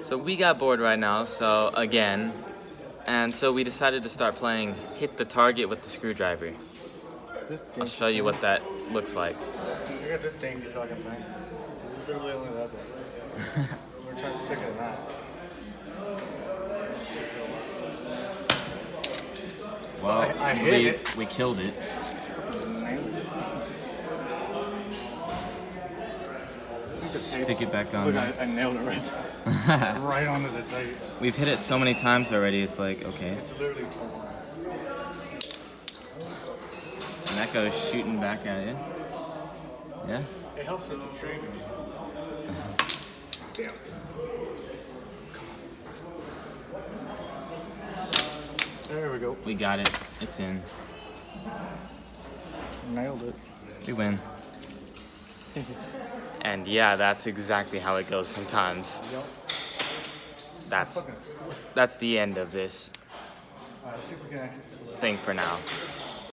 So we got bored right now, so again, and so we decided to start playing hit the target with the screwdriver. I'll show you what that looks like. I got this danky fucking thing. It's literally only that big. We're trying to stick it in that. Well, I hit it. We killed it. Stick it back on. Look, I nailed it right there. Right onto the tape. We've hit it so many times already, it's like, okay. It's literally torn. And that goes shooting back at you. Yeah? It helps with retrieving. Damn. There we go. We got it. It's in. Nailed it. We win. And yeah, that's exactly how it goes sometimes. Yep. That's the end of this Alright, let's see if we can actually split. thing for now.